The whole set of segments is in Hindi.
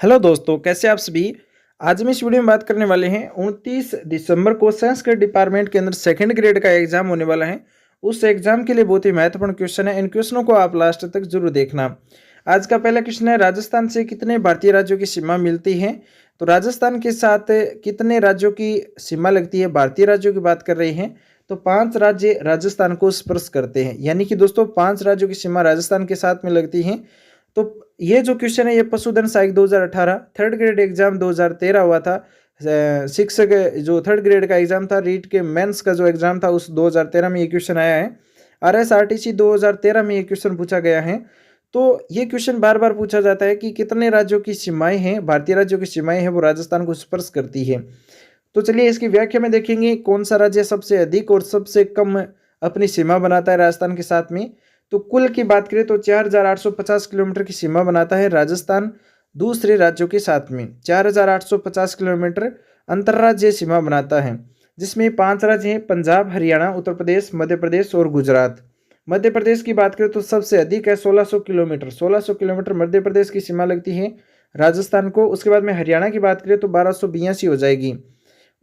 हेलो दोस्तों, कैसे आप सभी। आज हम इस वीडियो में बात करने वाले हैं 29 दिसंबर को संस्कृत डिपार्टमेंट के अंदर सेकंड ग्रेड का एग्जाम होने वाला है। उस एग्जाम के लिए बहुत ही महत्वपूर्ण क्वेश्चन है। इन क्वेश्चनों को आप लास्ट तक जरूर देखना। आज का पहला क्वेश्चन है, राजस्थान से कितने भारतीय राज्यों की सीमा मिलती है। तो राजस्थान के साथ कितने राज्यों की सीमा लगती है। भारतीय राज्यों की बात कर रहे हैं तो 5 राज्य राजस्थान को स्पर्श करते हैं, यानी कि दोस्तों 5 राज्यों की सीमा राजस्थान के साथ में लगती है। तो ये जो क्वेश्चन है ये पशुधन सहायक 2018 थर्ड ग्रेड एग्जाम 2013 हुआ था। शिक्षक जो थर्ड ग्रेड का एग्जाम था, रीट के मेंस का जो एग्जाम था उस 2013 में ये क्वेश्चन आया है। RSRTC 2013 में ये क्वेश्चन पूछा गया है। तो ये क्वेश्चन बार बार पूछा जाता है कि कितने राज्यों की सीमाएं हैं, भारतीय राज्यों की सीमाएं हैं वो राजस्थान को स्पर्श करती है। तो चलिए इसकी व्याख्या में देखेंगे कौन सा राज्य सबसे अधिक और सबसे कम अपनी सीमा बनाता है राजस्थान के साथ में। तो कुल की बात करें तो 4850 किलोमीटर की सीमा बनाता है राजस्थान दूसरे राज्यों के साथ में। 4850 किलोमीटर अंतर्राज्यीय सीमा बनाता है, जिसमें 5 राज्य हैं, पंजाब, हरियाणा, उत्तर प्रदेश, मध्य प्रदेश और गुजरात। मध्य प्रदेश की बात करें तो सबसे अधिक है 1600 किलोमीटर। 1600 किलोमीटर मध्य प्रदेश की सीमा लगती है राजस्थान को। उसके बाद में हरियाणा की बात करें तो 1282 हो जाएगी।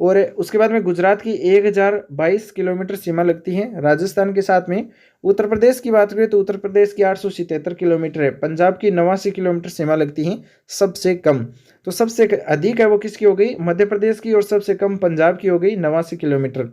और उसके बाद में गुजरात की 1022 किलोमीटर सीमा लगती है राजस्थान के साथ में। उत्तर प्रदेश की बात करें तो उत्तर प्रदेश की 877 किलोमीटर है। पंजाब की 89 किलोमीटर सीमा लगती है सबसे कम। तो सबसे अधिक है वो किसकी हो गई, मध्य प्रदेश की, और सबसे कम पंजाब की हो गई 89 किलोमीटर।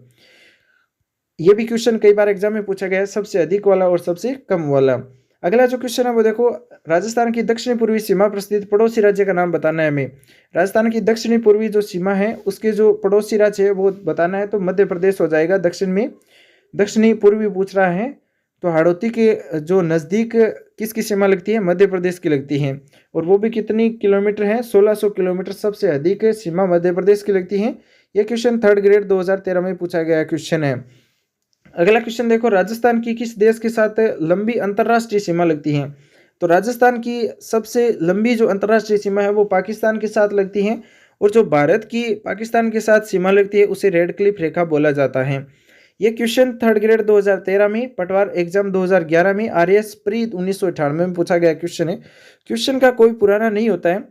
ये भी क्वेश्चन कई बार एग्जाम में पूछा गया है, सबसे अधिक वाला और सबसे कम वाला। अगला जो क्वेश्चन है वो देखो, राजस्थान की दक्षिणी पूर्वी सीमा पर स्थित पड़ोसी राज्य का नाम बताना है हमें। राजस्थान की दक्षिणी पूर्वी जो सीमा है उसके जो पड़ोसी राज्य है वो बताना है। तो मध्य प्रदेश हो जाएगा दक्षिण में। दक्षिणी पूर्वी पूछ रहा है तो हाड़ौती के जो नज़दीक किसकी सीमा लगती है, मध्य प्रदेश की लगती है। और वो भी कितनी किलोमीटर है, 1600 किलोमीटर सबसे अधिक सीमा मध्य प्रदेश की लगती है। ये क्वेश्चन थर्ड ग्रेड 2013 में पूछा गया क्वेश्चन है। अगला क्वेश्चन देखो, राजस्थान की किस देश के साथ लंबी अंतर्राष्ट्रीय सीमा लगती है। तो राजस्थान की सबसे लंबी जो अंतर्राष्ट्रीय सीमा है वो पाकिस्तान के साथ लगती है। और जो भारत की पाकिस्तान के साथ सीमा लगती है उसे रेड क्लिफ रेखा बोला जाता है। ये क्वेश्चन थर्ड ग्रेड 2013 में, पटवार एग्जाम 2011 में, RS प्री 1998 में पूछा गया क्वेश्चन है। क्वेश्चन का कोई पुराना नहीं होता है।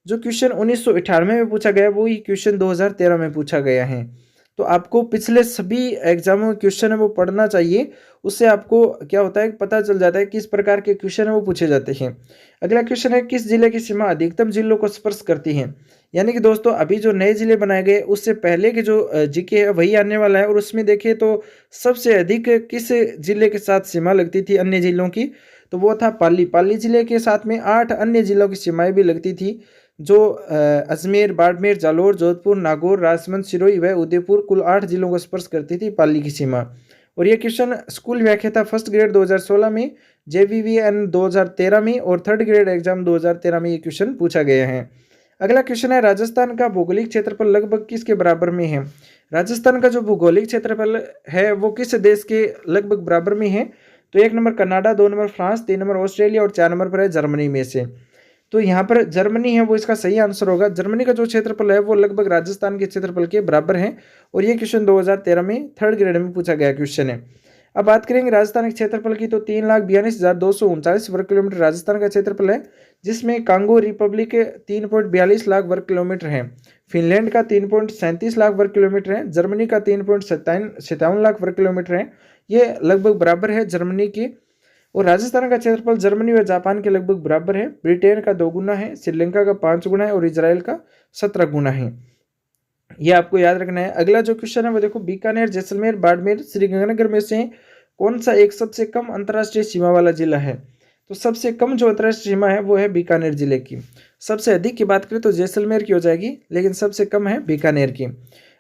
जो क्वेश्चन 1998 में पूछा गया वही क्वेश्चन 2013 में पूछा गया है। तो आपको पिछले सभी एग्जामों में क्वेश्चन है वो पढ़ना चाहिए। उससे आपको क्या होता है, पता चल जाता है किस प्रकार के क्वेश्चन है वो पूछे जाते हैं। अगला क्वेश्चन है, किस जिले की सीमा अधिकतम जिलों को स्पर्श करती है। यानी कि दोस्तों अभी जो नए जिले बनाए गए उससे पहले के जो जीके है वही आने वाला है। और उसमें देखिए तो सबसे अधिक किस जिले के साथ सीमा लगती थी अन्य जिलों की, तो वो था पाली। पाली जिले के साथ में 8 अन्य जिलों की सीमाएं भी लगती थी, जो अजमेर, बाड़मेर, जालोर, जोधपुर, नागौर, राजसमंद, सिरोही व उदयपुर, कुल 8 जिलों को स्पर्श करती थी पाली की सीमा। और ये क्वेश्चन स्कूल व्याख्या था फर्स्ट ग्रेड 2016 में, JVVN 2013 में और थर्ड ग्रेड एग्जाम 2013 में ये क्वेश्चन पूछा गया है। अगला क्वेश्चन है, राजस्थान का भौगोलिक क्षेत्रफल लगभग किसके बराबर में है। राजस्थान का जो भौगोलिक क्षेत्रफल है वो किस देश के लगभग बराबर में है। तो 1 number Canada, 2 number France, 3 number Australia और 4 नंबर पर है जर्मनी में से। तो यहाँ पर जर्मनी है वो इसका सही आंसर होगा। जर्मनी का जो क्षेत्रफल है वो लगभग राजस्थान के क्षेत्रफल के बराबर है। और ये क्वेश्चन 2013 में थर्ड ग्रेड में पूछा गया क्वेश्चन है। अब बात करेंगे राजस्थान के क्षेत्रफल की, तो 3,42,239 वर्ग किलोमीटर राजस्थान का क्षेत्रफल है, जिसमें कांगो रिपब्लिक 3.42 लाख वर्ग किलोमीटर है, फिनलैंड का 3.37 लाख वर्ग किलोमीटर है, जर्मनी का 3.57 लाख वर्ग किलोमीटर है। ये लगभग बराबर है जर्मनी की। और राजस्थान का क्षेत्रफल जर्मनी व जापान के लगभग बराबर है। ब्रिटेन का 2 गुना है, श्रीलंका का 5 गुना है और इजराइल का 17 गुना है। ये आपको याद रखना है। अगला जो क्वेश्चन है वो देखो, बीकानेर, जैसलमेर, बाड़मेर, श्रीगंगानगर में से कौन सा एक सबसे कम अंतर्राष्ट्रीय सीमा वाला जिला है। तो सबसे कम जो अंतर्राष्ट्रीय सीमा है वो है बीकानेर जिले की। सबसे अधिक की बात करें तो जैसलमेर की हो जाएगी, लेकिन सबसे कम है बीकानेर की।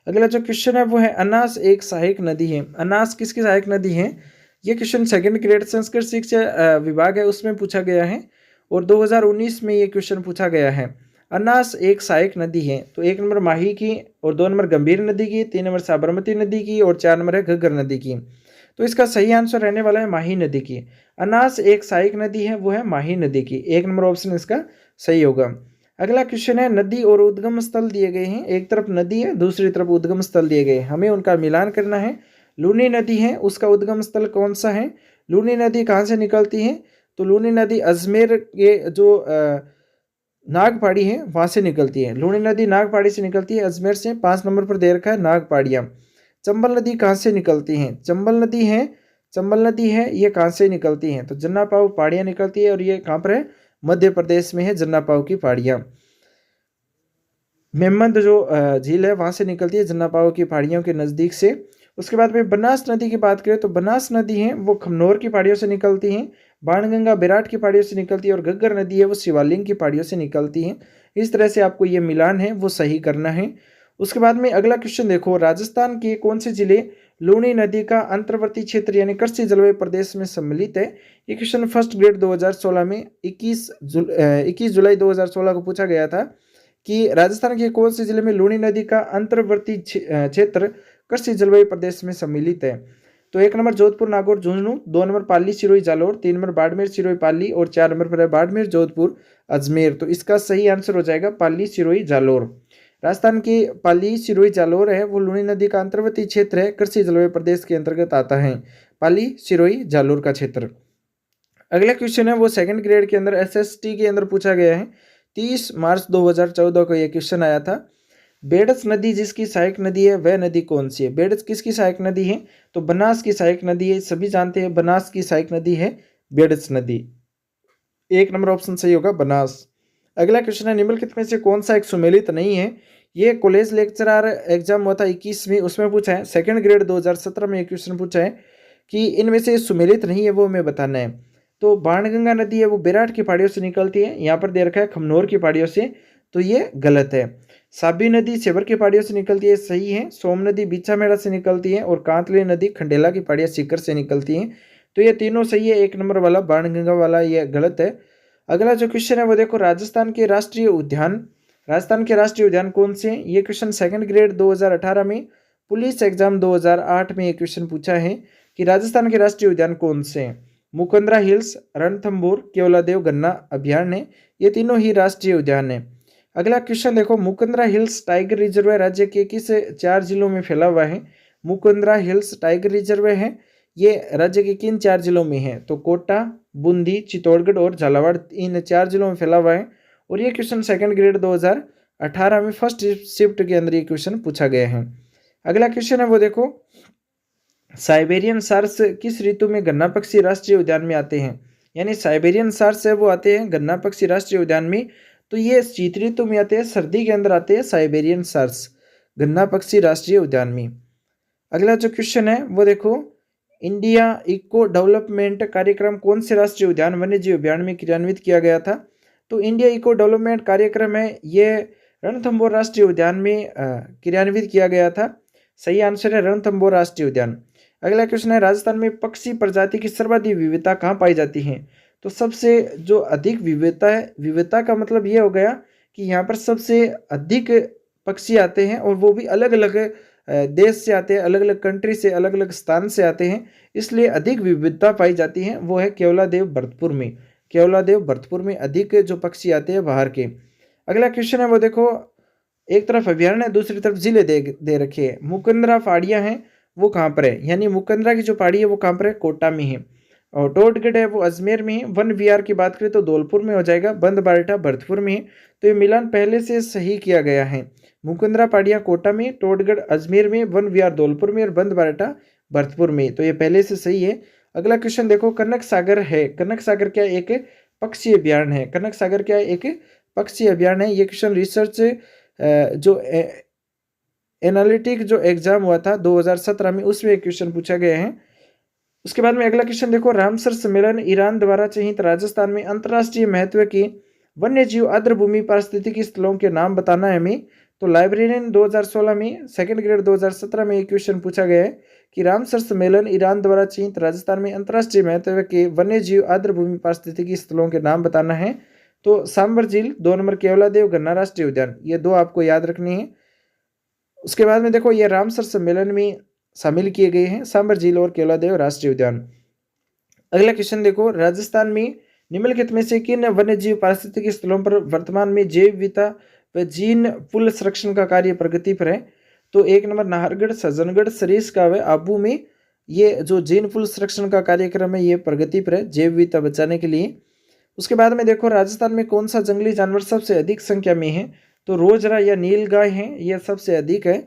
अगला जो क्वेश्चन है वो है, अनास एक सहायक नदी है। अनास किसकी सहायक नदी है। ये क्वेश्चन सेकंड ग्रेड संस्कृत शिक्षा विभाग है उसमें पूछा गया है और 2019 में ये क्वेश्चन पूछा गया है। अनास एक सहायक नदी है। तो 1 नंबर माही की और 2 नंबर गंभीर नदी की, 3 नंबर साबरमती नदी की और 4 नंबर है घग्गर नदी की। तो इसका सही आंसर रहने वाला है माही नदी की। अनास एक सहायक नदी है वो है माही नदी की। 1 नंबर ऑप्शन इसका सही होगा। अगला क्वेश्चन है, नदी और उद्गम स्थल दिए गए हैं। एक तरफ नदी है, दूसरी तरफ उद्गम स्थल दिए गए, हमें उनका मिलान करना है। लूनी नदी है, उसका उद्गम स्थल कौन सा है। लूनी नदी कहाँ से निकलती है। तो लूनी नदी अजमेर के जो नागपाड़ी है वहाँ से निकलती है। लूणी नदी नागपाड़ी से निकलती है अजमेर से। 5 नंबर पर दे रखा है नागपाड़िया। चंबल नदी कहाँ से निकलती है? चंबल नदी है ये कहाँ से निकलती है? तो जन्ना पाव पहाड़ियाँ निकलती है और ये कहाँ पर है? मध्य प्रदेश में है जन्ना पाव की पहाड़ियाँ। मेमंद जो झील है वहाँ से निकलती है जन्ना पाव की पहाड़ियों के नज़दीक से। उसके बाद में बनास नदी की बात करें तो बनास नदी है वो खमनोर की पहाड़ियों से निकलती है। बाणगंगा बेराट की पहाड़ियों से निकलती है और घग्गर नदी है वो शिवालिंग की पहाड़ियों से निकलती है। इस तरह से आपको ये मिलान है वो सही करना है। उसके बाद में अगला क्वेश्चन देखो, राजस्थान के कौन से जिले लूणी नदी का अंतर्वर्ती क्षेत्र यानी कृषि जलवायु प्रदेश में सम्मिलित है? ये क्वेश्चन फर्स्ट ग्रेड 2016 में 21 जुलाई 2016 को पूछा गया था कि राजस्थान के कौन से जिले में लूणी नदी का अंतर्वर्ती क्षेत्र कृषि जलवायु प्रदेश में सम्मिलित है? तो 1 number Jodhpur Nagaur Jhunjhunu, 2 number Pali Sirohi Jalore, 3 number Barmer Sirohi Pali और 4 नंबर पर है बाड़मेर जोधपुर अजमेर। तो इसका सही आंसर हो जाएगा पाली सिरोही जालौर। राजस्थान की पाली सिरोही जालौर है वो लूणी नदी का अंतर्वर्ती क्षेत्र है, कृषि जलवायु प्रदेश के अंतर्गत आता है पाली सिरोही जालौर का क्षेत्र। अगला क्वेश्चन है वो सेकंड ग्रेड के अंदर एसएसटी के अंदर पूछा गया है। 30 मार्च 2014 को यह क्वेश्चन आया था। बेडस नदी जिसकी सहायक नदी है वह नदी कौन सी है? बेडस किसकी सहायक नदी है? तो बनास की सहायक नदी है। सभी जानते हैं बनास की सहायक नदी है बेडस नदी। 1 नंबर ऑप्शन सही होगा बनास। अगला क्वेश्चन है निम्नलिखित में से कौन सा एक सुमेलित नहीं है? ये कॉलेज लेक्चरर एग्जाम हुआ था 21 में, उसमें पूछा है। सेकंड ग्रेड 2017 में एक क्वेश्चन पूछा है कि इनमें से सुमेलित नहीं है वो हमें बताना है। तो बाणगंगा नदी है वो बेराट की पहाड़ियों से निकलती है, यहाँ पर दे रखा है खमनोर की पहाड़ियों से, तो ये गलत है। साबी नदी सेवर की पहाड़ियों से निकलती है, सही है। सोम नदी बीछामेड़ा से निकलती है और कांतली नदी खंडेला की पहाड़ियाँ सीकर से निकलती हैं। तो ये तीनों सही है। 1 नंबर वाला बाणगंगा वाला ये गलत है। अगला जो क्वेश्चन है वो देखो, राजस्थान के राष्ट्रीय उद्यान कौन से हैं? ये क्वेश्चन सेकंड ग्रेड 2018 में पुलिस एग्जाम 2008 में ये क्वेश्चन पूछा है कि राजस्थान के राष्ट्रीय उद्यान कौन से हैं? मुकंदरा हिल्स, रणथंभौर, केवलादेव गन्ना अभयारण्य, ये तीनों ही राष्ट्रीय उद्यान है। अगला क्वेश्चन देखो, मुकंदरा हिल्स टाइगर रिजर्व राज्य के किस 4 जिलों में फैला हुआ है? मुकंदरा हिल्स टाइगर रिजर्व है ये राज्य के किन 4 जिलों में है? तो कोटा, बूंदी, चित्तौड़गढ़ और झालावाड़, इन 4 जिलों में फैला हुआ है। और ये क्वेश्चन सेकंड ग्रेड 2018 में फर्स्ट शिफ्ट के अंदर ये क्वेश्चन पूछा गया है। अगला क्वेश्चन है वो देखो, साइबेरियन सार्स किस ऋतु में गन्ना पक्षी राष्ट्रीय उद्यान में आते हैं? यानी साइबेरियन सार्स है वो आते हैं गन्ना पक्षी राष्ट्रीय उद्यान में, तो ये शीत ऋतु में आते हैं, सर्दी के अंदर आते हैं साइबेरियन सार्स गन्ना पक्षी राष्ट्रीय उद्यान में। अगला जो क्वेश्चन है वो देखो, इंडिया इको डेवलपमेंट कार्यक्रम कौन से राष्ट्रीय उद्यान वन्य जीव अभ्यारण्य में क्रियान्वित किया गया था? तो इंडिया इको डेवलपमेंट कार्यक्रम है ये रणथंभौर राष्ट्रीय उद्यान में क्रियान्वित किया गया था। सही आंसर है रणथंभौर राष्ट्रीय उद्यान। अगला क्वेश्चन है, राजस्थान में पक्षी प्रजाति की सर्वाधिक विविधता कहाँ पाई जाती है? तो सबसे जो अधिक विविधता है, विविधता का मतलब ये हो गया कि यहाँ पर सबसे अधिक पक्षी आते हैं और वो भी अलग अलग देश से आते हैं, अलग अलग कंट्री से, अलग अलग स्थान से आते हैं, इसलिए अधिक विविधता पाई जाती है। वो है केवलादेव भरतपुर में। केवलादेव भरतपुर में अधिक जो पक्षी आते हैं बाहर के। अगला क्वेश्चन है वो देखो, एक तरफ अभ्यारण्य है दूसरी तरफ जिले दे रखे हैं। मुकंदरा पहाड़ियाँ हैं वो कहाँ पर है? यानी मुकंदरा की जो पहाड़ी है वो कहाँ पर है? कोटा में है। और टोटगढ़ है वो अजमेर में है। वन विहार की बात करें तो धौलपुर में हो जाएगा। बंद बारटा भरतपुर में है। तो ये मिलान पहले से सही किया गया है। मुकुंदरा पहाड़ियाँ कोटा में, टोटगढ़ अजमेर में, वन विहार धौलपुर में और बंद बारटा भरतपुर में, तो ये पहले से सही है। अगला क्वेश्चन देखो, कनक सागर है। कनक सागर क्या एक पक्षी अभ्यारण्य है? कनक सागर क्या एक पक्षी अभ्यारण्य है? ये क्वेश्चन रिसर्च जो एनालिटिक जो एग्जाम हुआ था 2017 में उसमें एक क्वेश्चन पूछा गया है। उसके बाद में अगला क्वेश्चन देखो, रामसर सम्मेलन ईरान द्वारा चयनित राजस्थान में अंतर्राष्ट्रीय महत्व के वन्य जीव आर्द्रभूमि पारिस्थितिकी स्थलों के नाम बताना है हमें। तो लाइब्रेरियन 2016 में सेकंड ग्रेड 2017 में एक क्वेश्चन पूछा गया है कि रामसर सम्मेलन ईरान द्वारा चयनित राजस्थान में अंतर्राष्ट्रीय महत्व के वन्य जीव आर्द्रभूमि पारिस्थितिकी स्थलों के नाम बताना है। तो सांबर झील, 2 नंबर केवलादेव गन्ना राष्ट्रीय उद्यान, ये 2 आपको याद रखनी है। उसके बाद में देखो, ये रामसर सम्मेलन में शामिल किए गए हैं सांबर झील और केवलादेव राष्ट्रीय उद्यान। अगला क्वेश्चन देखो, राजस्थान में निम्नलिखित में से किन वन्यजीव पारिस्थितिकी स्थलों पर वर्तमान में जैव विविधता व जीन पुल संरक्षण का कार्य प्रगति पर है? तो 1 नंबर नाहरगढ़, सज्जनगढ़, सरीस का व आबू में ये जो जीन पुल संरक्षण का कार्यक्रम है ये प्रगति पर है जैव विविधता बचाने के लिए। उसके बाद में देखो राजस्थान में कौन सा जंगली जानवर सबसे अधिक संख्या में है, तो रोजरा या नीलगाय है, यह सबसे अधिक है।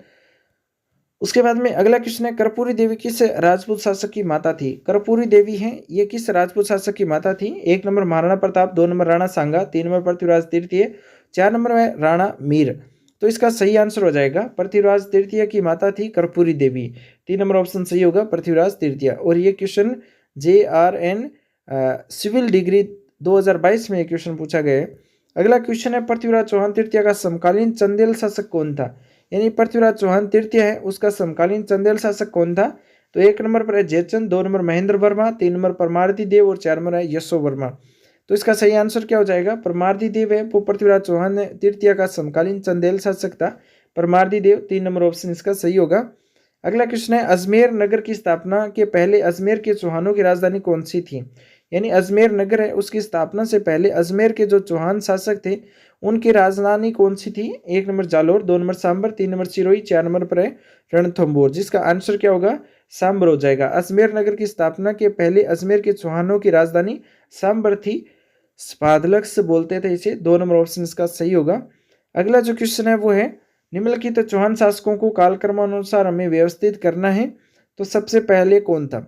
उसके बाद में अगला क्वेश्चन है, कर्पूरी देवी किस राजपूत शासक की माता थी? कर्पूरी देवी है, ये किस राजपूत शासक की माता थी? 1 नंबर महाराणा प्रताप, 2 नंबर राणा सांगा, 3 नंबर पृथ्वीराज तृतीय, 4 नंबर में राणा मीर। तो इसका सही आंसर हो जाएगा पृथ्वीराज तृतीय की माता थी कर्पूरी देवी। 3 नंबर ऑप्शन सही होगा पृथ्वीराज तृतीय। और ये क्वेश्चन JRN सिविल डिग्री 2022 में क्वेश्चन पूछा गया है। अगला क्वेश्चन है, पृथ्वीराज चौहान तृतीय का समकालीन चंदेल शासक कौन था? यानी पृथ्वीराज चौहान तृतीय है, उसका समकालीन चंदेल शासक कौन था? तो 1 नंबर पर है जयचंद, 2 नंबर महेंद्र वर्मा, 3 नंबर परमारदी देव और 4 नंबर है यशो वर्मा। तो इसका सही आंसर क्या हो जाएगा? परमारदी देव है, वो पृथ्वीराज चौहान तृतीय का समकालीन चंदेल शासक था, परमारदी देव। 3 नंबर ऑप्शन इसका सही होगा। अगला क्वेश्चन है, अजमेर नगर की स्थापना के पहले अजमेर के चौहानों की राजधानी कौन सी थी? यानी अजमेर नगर है, उसकी स्थापना से पहले अजमेर के जो चौहान शासक थे उनकी राजधानी कौन सी थी? 1 number Jalore, 2 number Sambhar, 3 number Sirohi, 4 number पर है रणथंभौर। जिसका आंसर क्या होगा? सांबर हो जाएगा। अजमेर नगर की स्थापना के पहले अजमेर के चौहानों की राजधानी सांबर थी, स्पादलक्स बोलते थे इसे। 2 नंबर ऑप्शन इसका सही होगा। अगला जो क्वेश्चन है वो है, निम्नलिखित चौहान शासकों को कालक्रमानुसार हमें व्यवस्थित करना है, तो सबसे पहले कौन था?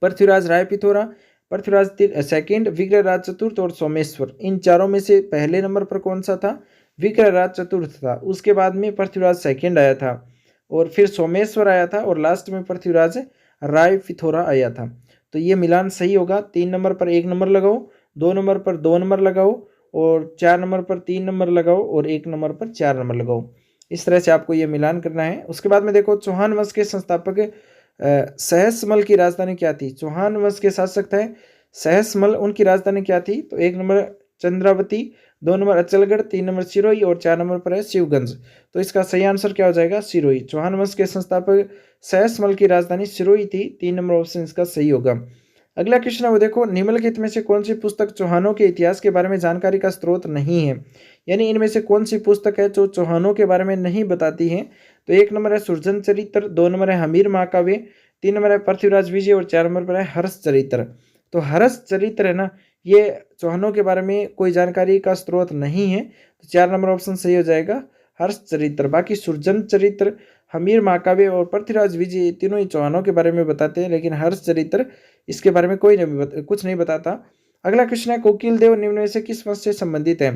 पृथ्वीराज राय पिथौरा, पृथ्वीराज सेकंड, विग्रहराज चतुर्थ और सोमेश्वर। इन चारों में से पहले नंबर पर कौन सा था? विग्रहराज चतुर्थ था। उसके बाद में पृथ्वीराज सेकंड आया था और फिर सोमेश्वर आया था और लास्ट में पृथ्वीराज राय पिथौरा आया था। तो ये मिलान सही होगा। 3 नंबर पर 1 नंबर लगाओ, 2 नंबर पर 2 नंबर लगाओ और 4 नंबर पर 3 नंबर लगाओ और 1 नंबर पर 4 नंबर लगाओ। इस तरह से आपको ये मिलान करना है। उसके बाद में देखो, चौहान वंश के संस्थापक सहसमल की राजधानी क्या थी? चौहान वंश के शासक थे सहसमल, उनकी राजधानी क्या थी? तो 1 number Chandravati, 2 number Achalgarh, 3 number Sirohi और 4 नंबर पर है शिवगंज। तो इसका सही आंसर क्या हो जाएगा? सिरोही। चौहान वंश के संस्थापक सहसमल की राजधानी सिरोही थी। 3 नंबर ऑप्शन इसका सही होगा। अगला क्वेश्चन है वो देखो, निम्नलिखित में से कौन सी पुस्तक चौहानों के इतिहास के बारे में जानकारी का स्रोत नहीं है? यानी इनमें से कौन सी पुस्तक है जो चौहानों के बारे में नहीं बताती है? तो 1 नंबर है सुरजन चरित्र, 2 नंबर है हमीर महाकाव्य, 3 नंबर है पृथ्वीराज विजय और 4 नंबर पर है हर्ष चरित्र। तो हर्ष चरित्र है ना, ये चौहानों के बारे में कोई जानकारी का स्रोत नहीं है, तो 4 नंबर ऑप्शन सही हो जाएगा हर्ष चरित्र। बाकी सुरजन चरित्र, हमीर महाकाव्य और पृथ्वीराज विजय तीनों ही चौहानों के बारे में बताते हैं, लेकिन हर्ष चरित्र इसके बारे में कुछ नहीं बताता। अगला क्वेश्चन है, कोकिल देव निम्न में से किस वंश से संबंधित है?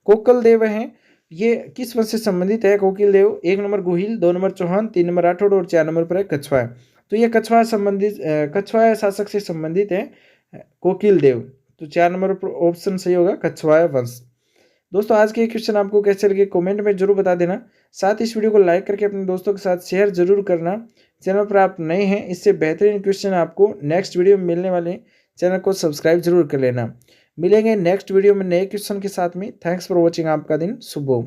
कोकिल देव है, ये किस वंश से संबंधित है Kokil Dev? 1 number Gohil, 2 number Chauhan, 3 number Rathore और 4 नंबर पर है कछवाहा। तो ये कछवाहा शासक से संबंधित है कोकिल देव। तो 4 नंबर पर ऑप्शन सही होगा कछवाहा वंश। दोस्तों, आज के क्वेश्चन आपको कैसे लगे कमेंट में जरूर बता देना। साथ इस वीडियो को लाइक करके अपने दोस्तों के साथ शेयर जरूर करना। चैनल पर आप नए हैं, इससे बेहतरीन क्वेश्चन आपको नेक्स्ट वीडियो में मिलने वाले हैं, चैनल को सब्सक्राइब जरूर कर लेना। मिलेंगे नेक्स्ट वीडियो में नए क्वेश्चन के साथ में। Thanks for watching. आपका दिन शुभ हो।